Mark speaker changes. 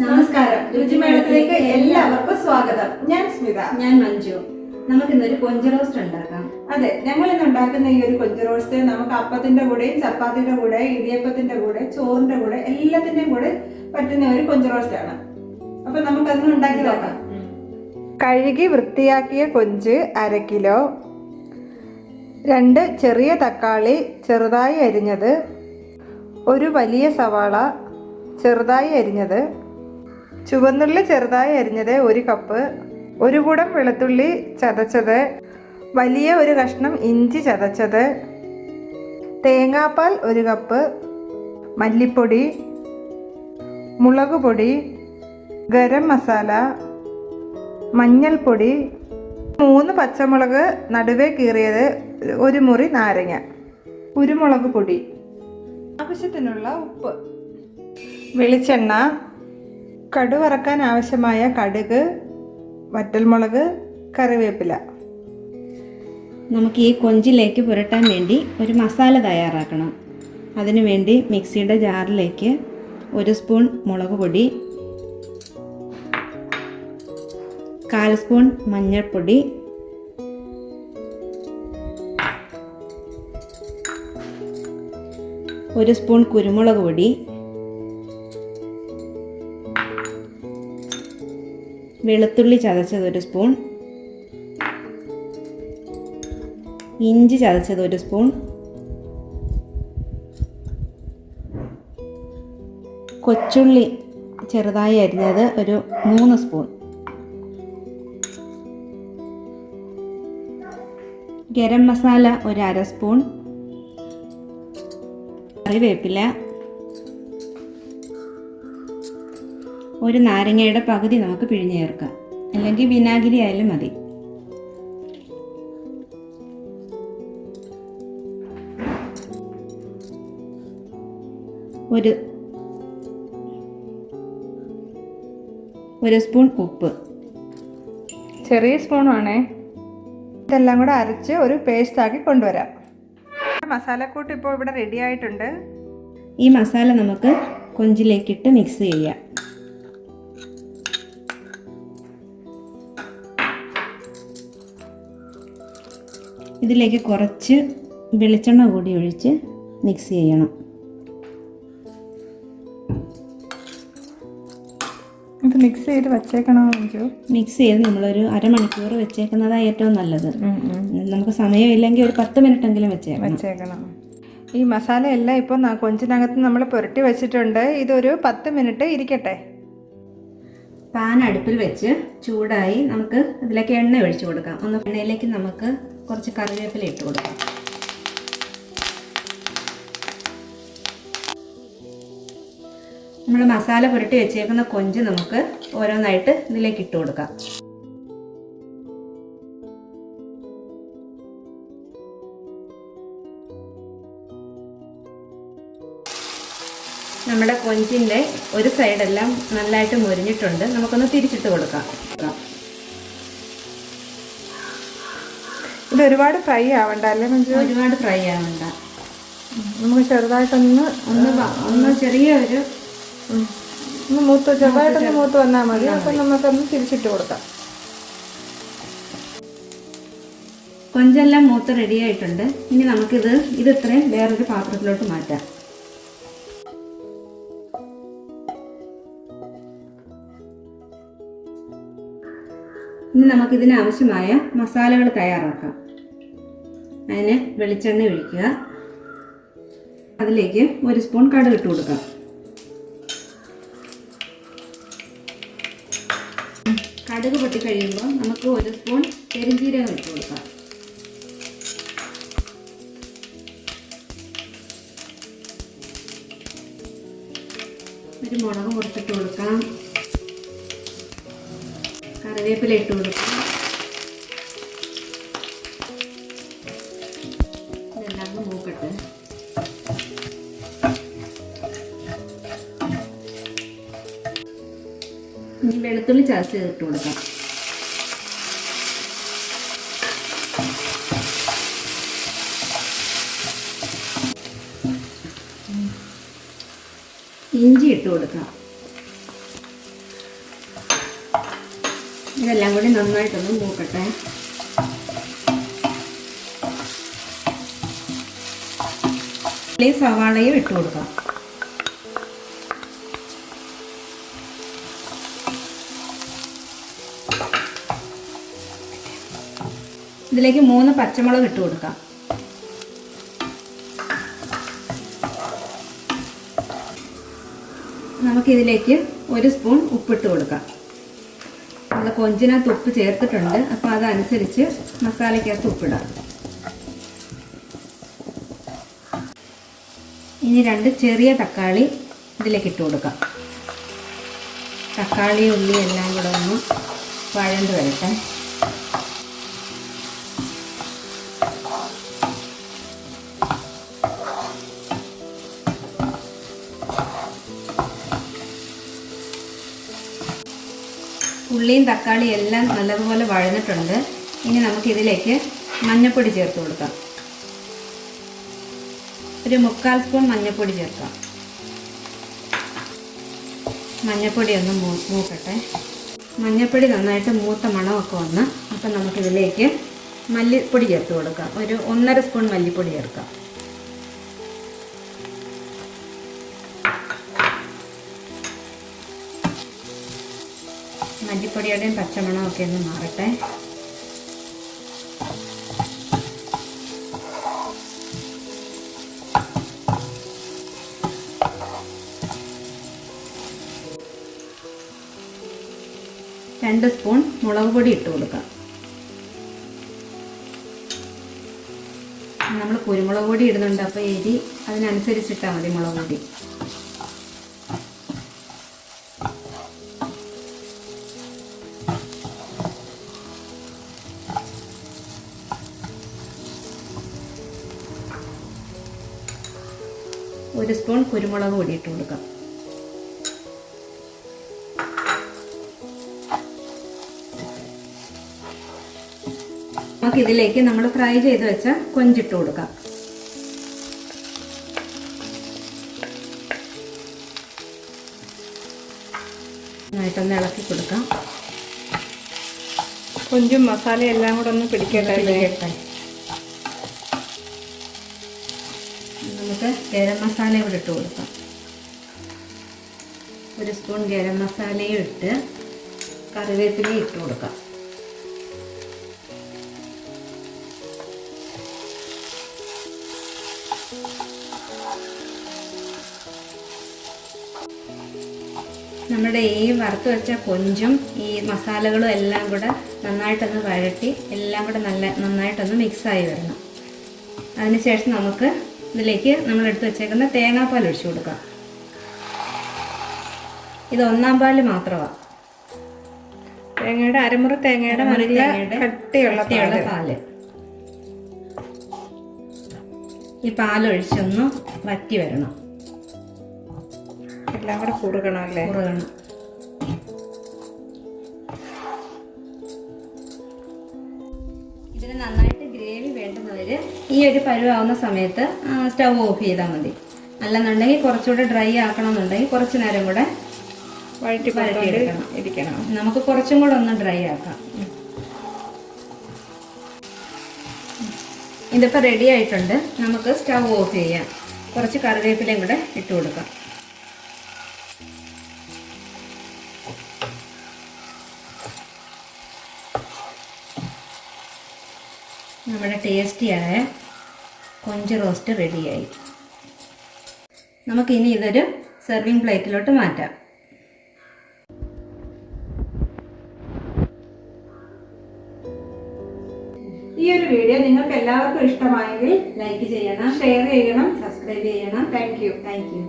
Speaker 1: നമസ്കാരം. രുചിമേളത്തിലേക്ക് എല്ലാവർക്കും സ്വാഗതം. ഞാൻ സ്മിത.
Speaker 2: ഞാൻ മഞ്ജു. നമുക്കിന്നൊരു കൊഞ്ച് റോസ്റ്റ് ഉണ്ടാക്കാം.
Speaker 1: അതെ, ഞങ്ങൾ ഇന്ന് ഉണ്ടാക്കുന്ന ഈ ഒരു കൊഞ്ച് റോസ്റ്റ് നമുക്ക് അപ്പത്തിന്റെ കൂടെയും ചപ്പാത്തിന്റെ കൂടെ, ഇടിയപ്പത്തിന്റെ കൂടെ, ചോറിന്റെ കൂടെ എല്ലാത്തിന്റെയും കൂടെ പറ്റുന്ന ഒരു കൊഞ്ച് റോസ്റ്റ് ആണ്. അപ്പൊ നമുക്കതൊന്ന് ഉണ്ടാക്കി നോക്കാം. കഴുകി വൃത്തിയാക്കിയ കൊഞ്ച് 1/2 കിലോ, 2 ചെറിയ തക്കാളി ചെറുതായി അരിഞ്ഞത്, 1 വലിയ സവാള ചെറുതായി അരിഞ്ഞത്, ചുവന്നുള്ളി ചെറുതായി അരിഞ്ഞത് 1 കപ്പ്, 1 കുടം വെളുത്തുള്ളി ചതച്ചത്, വലിയ 1 കഷ്ണം ഇഞ്ചി ചതച്ചത്, തേങ്ങാപ്പാൽ 1 കപ്പ്, മല്ലിപ്പൊടി, മുളക് പൊടി, ഗരം മസാല, മഞ്ഞൾപ്പൊടി, 3 പച്ചമുളക് നടുവേ കീറിയത്, 1 മുറി നാരങ്ങ, കുരുമുളക് പൊടി, ആവശ്യത്തിനുള്ള ഉപ്പ്, വെളിച്ചെണ്ണ, കടുവറക്കാൻ ആവശ്യമായ കടുക്, വറ്റൽമുളക്, കറിവേപ്പില.
Speaker 2: നമുക്ക് ഈ കൊഞ്ചിലേക്ക് പുരട്ടാൻ വേണ്ടി ഒരു മസാല തയ്യാറാക്കണം. അതിനുവേണ്ടി മിക്സിയുടെ ജാറിലേക്ക് 1 സ്പൂൺ മുളക് പൊടി, 1/4 സ്പൂൺ മഞ്ഞൾപ്പൊടി, 1 സ്പൂൺ കുരുമുളക് പൊടി, വെളുത്തുള്ളി ചതച്ചത് 1 സ്പൂൺ, ഇഞ്ചി ചതച്ചത് 1 സ്പൂൺ, കൊച്ചുള്ളി ചെറുതായി അരിഞ്ഞത് 3 സ്പൂൺ, ഗരം മസാല 1/2 സ്പൂൺ, കറിവേപ്പില, 1 നാരങ്ങയുടെ പകുതി നമുക്ക് പിഴിഞ്ഞ് ചേർക്കാം, അല്ലെങ്കിൽ വിനാഗിരി ആയാലും മതി. ഒരു സ്പൂൺ ഉപ്പ്,
Speaker 1: ചെറിയ സ്പൂണാണേ. ഇതെല്ലാം കൂടെ അരച്ച് ഒരു പേസ്റ്റ് ആക്കി കൊണ്ടുവരാം. മസാലക്കൂട്ട് ഇപ്പോൾ ഇവിടെ റെഡി ആയിട്ടുണ്ട്.
Speaker 2: ഈ മസാല നമുക്ക് കൊഞ്ചിലേക്കിട്ട് മിക്സ് ചെയ്യാം. ഇതിലേക്ക് കുറച്ച് വെളിച്ചെണ്ണ കൂടി ഒഴിച്ച് മിക്സ് ചെയ്യണം.
Speaker 1: ഇത് മിക്സ് ചെയ്ത് വെച്ചേക്കണോ മഞ്ജു?
Speaker 2: മിക്സ് ചെയ്ത് നമ്മളൊരു 1/2 മണിക്കൂർ വെച്ചേക്കുന്നതാണ് ഏറ്റവും നല്ലത്. നമുക്ക് സമയമില്ലെങ്കിൽ ഒരു 10 മിനിറ്റെങ്കിലും വെച്ചേക്കണം.
Speaker 1: ഈ മസാല എല്ലാം ഇപ്പോൾ കൊഞ്ചിനകത്ത് നമ്മൾ പുരട്ടി വെച്ചിട്ടുണ്ട്. ഇതൊരു 10 മിനിറ്റ് ഇരിക്കട്ടെ.
Speaker 2: പാൻ അടുപ്പിൽ വെച്ച് ചൂടായി നമുക്ക് അതിലേക്ക് എണ്ണ ഒഴിച്ചു കൊടുക്കാം. എണ്ണയിലേക്ക് നമുക്ക് കുറച്ച് കറിവേപ്പില ഇട്ട് കൊടുക്കാം. നമ്മൾ മസാല പുരട്ടി വെച്ചേക്കുന്ന കൊഞ്ച് നമുക്ക് ഓരോന്നായിട്ട് ഇതിലേക്ക് ഇട്ട് കൊടുക്കാം. നമ്മുടെ കൊഞ്ചിൻ്റെ ഒരു സൈഡെല്ലാം നല്ലതായിട്ട് മുരിഞ്ഞിട്ടുണ്ട്. നമുക്കൊന്ന് തിരിച്ചിട്ട് കൊടുക്കാം.
Speaker 1: ഇത് ഒരുപാട് ഫ്രൈ ആവണ്ട അല്ലേ മഞ്ജു?
Speaker 2: ഒരുപാട് ഫ്രൈ ആവണ്ട.
Speaker 1: നമുക്ക് ചെറുതായിട്ടൊന്ന്
Speaker 2: ചെറിയൊരു
Speaker 1: ചെറുതായിട്ടൊന്ന് മൂത്ത് വന്നാൽ മതി. അപ്പം നമുക്കൊന്ന് തിരിച്ചിട്ട് കൊടുക്കാം.
Speaker 2: കൊഞ്ചെല്ലാം മൂത്ത് റെഡിയായിട്ടുണ്ട്. ഇനി നമുക്കിത് ഇത്രയും വേറൊരു പാത്രത്തിലോട്ട് മാറ്റാം. ഇനി നമുക്കിതിന് ആവശ്യമായ മസാലകൾ തയ്യാറാക്കാം. അതിന് വെളിച്ചെണ്ണ ഒഴിക്കുക. അതിലേക്ക് 1 സ്പൂൺ കടുക് ഇട്ട് കൊടുക്കാം. കടുക് പൊട്ടി കഴിയുമ്പോൾ നമുക്ക് 1 സ്പൂൺ പെരുംജീരകം ഇട്ട് കൊടുക്കാം. ഒരു മുളക് പൊടിച്ചിട്ട് കൊടുക്കാം. കറിവേപ്പില ഇട്ട് കൊടുക്കാം. ഇതെല്ലാം മൂക്കട്ടെ. ഇനി വെളുത്തുള്ളി ചതച്ച് ഇട്ട് കൊടുക്കാം. ഇഞ്ചി ഇട്ട് കൊടുക്കാം. ഇതെല്ലാം കൂടി നന്നായിട്ടൊന്ന് മൂക്കട്ടെ. ഈ സവാളയും ഇട്ട് കൊടുക്കാം. ഇതിലേക്ക് 3 പച്ചമുളക് ഇട്ട് കൊടുക്കാം. നമുക്കിതിലേക്ക് 1 സ്പൂൺ ഉപ്പിട്ട് കൊടുക്കാം. നമ്മൾ കൊഞ്ചിനകത്ത് ഉപ്പ് ചേർത്തിട്ടുണ്ട്, അപ്പോൾ അതനുസരിച്ച് മസാലയ്ക്കകത്ത് ഉപ്പിടാം. ഇനി 2 ചെറിയ തക്കാളി ഇതിലേക്ക് ഇട്ട് കൊടുക്കാം. തക്കാളി ഉള്ളി എല്ലാം കൂടെ ഒന്ന് വഴണ്ട് വരട്ടെ. ഉള്ളിയും തക്കാളിയും എല്ലാം നല്ലതുപോലെ വഴന്നിട്ടുണ്ട്. ഇനി നമുക്കിതിലേക്ക് മഞ്ഞൾപ്പൊടി ചേർത്ത് കൊടുക്കാം. ഒരു 1/4 സ്പൂൺ മഞ്ഞൾപ്പൊടി ചേർക്കാം. മഞ്ഞൾപ്പൊടി ഒന്ന് മൂക്കട്ടെ. മഞ്ഞൾപ്പൊടി നന്നായിട്ട് മൂത്ത മണമൊക്കെ വന്ന് അപ്പം നമുക്കിതിലേക്ക് മല്ലിപ്പൊടി ചേർത്ത് കൊടുക്കാം. ഒരു 1.5 സ്പൂൺ മല്ലിപ്പൊടി ചേർക്കാം. മല്ലിപ്പൊടിയുടെയും പച്ചമണമൊക്കെ ഒന്ന് മാറട്ടെ. രണ്ട് സ്പൂൺ മുളക് പൊടി ഇട്ട് കൊടുക്കാം. നമ്മൾ കുരുമുളക് പൊടി ഇടുന്നുണ്ട്, അപ്പോൾ എരി അതിനനുസരിച്ചിട്ടാൽ മതി മുളക് പൊടി. ഒരു സ്പൂൺ കുരുമുളക് പൊടി ഇട്ട് കൊടുക്കാം. നമുക്കിതിലേക്ക് നമ്മൾ ഫ്രൈ ചെയ്ത് വെച്ച കൊഞ്ചിട്ട് കൊടുക്കാം. നന്നായിട്ടൊന്ന് ഇളക്കി കൊടുക്കാം.
Speaker 1: കൊഞ്ചും മസാലയും എല്ലാം കൂടെ ഒന്ന് പിടിക്കട്ടെ.
Speaker 2: നമുക്ക് ഗരം മസാല കൂടെ ഇട്ട് കൊടുക്കാം. 1 സ്പൂൺ ഗരം മസാലയും ഇട്ട് കറിവേപ്പിലയും ഇട്ട് കൊടുക്കാം. നമ്മുടെ ഈ വറുത്ത് വെച്ച കൊഞ്ചും ഈ മസാലകളും എല്ലാം കൂടെ നന്നായിട്ടൊന്ന് വഴറ്റി എല്ലാം കൂടെ നന്നായിട്ടൊന്ന് മിക്സായി വരണം. അതിനുശേഷം നമുക്ക് ഇതിലേക്ക് നമ്മൾ എടുത്ത് വെച്ചേക്കുന്ന തേങ്ങാപ്പാൽ ഒഴിച്ചു കൊടുക്കാം. ഇത് 1/4 പാല് മാത്രമാണ്.
Speaker 1: തേങ്ങയുടെ അരമുറി തേങ്ങയുടെ നല്ല കട്ടിയുള്ള
Speaker 2: പാല്. ഈ പാലൊഴിച്ചൊന്ന് വറ്റി വരണം.
Speaker 1: എല്ലാം കൂടെ കുറുകണം അല്ലേ?
Speaker 2: കുറുകണം. ഇതിന് നന്നായിട്ട് ഗ്രേവി വേണ്ടുന്നവർ ഈ ഒരു പരുവാവുന്ന സമയത്ത് സ്റ്റൗ ഓഫ് ചെയ്താൽ മതി. അല്ലെന്നുണ്ടെങ്കിൽ കുറച്ചുകൂടെ ഡ്രൈ ആക്കണമെന്നുണ്ടെങ്കിൽ കുറച്ച് നേരം കൂടെ
Speaker 1: ഇരിക്കണം.
Speaker 2: നമുക്ക് കുറച്ചും കൂടെ ഒന്ന് ഡ്രൈ ആക്കാം. ഇതിപ്പോൾ റെഡി ആയിട്ടുണ്ട്. നമുക്ക് സ്റ്റൗ ഓഫ് ചെയ്യാം. കുറച്ച് കറിവേപ്പിലയും കൂടെ ഇട്ട് കൊടുക്കാം. നമ്മുടെ ടേസ്റ്റിയായ കൊഞ്ച് റോസ്റ്റ് റെഡിയായി. നമുക്കിനി ഇതൊരു സെർവിങ് പ്ലേറ്റിലോട്ട് മാറ്റാം.
Speaker 1: ഈ ഒരു വീഡിയോ നിങ്ങൾക്ക് എല്ലാവർക്കും ഇഷ്ടമായെങ്കിൽ
Speaker 2: ലൈക്ക് ചെയ്യണം,
Speaker 1: ഷെയർ ചെയ്യണം,
Speaker 2: സബ്സ്ക്രൈബ് ചെയ്യണം.
Speaker 1: Thank you.
Speaker 2: Thank you.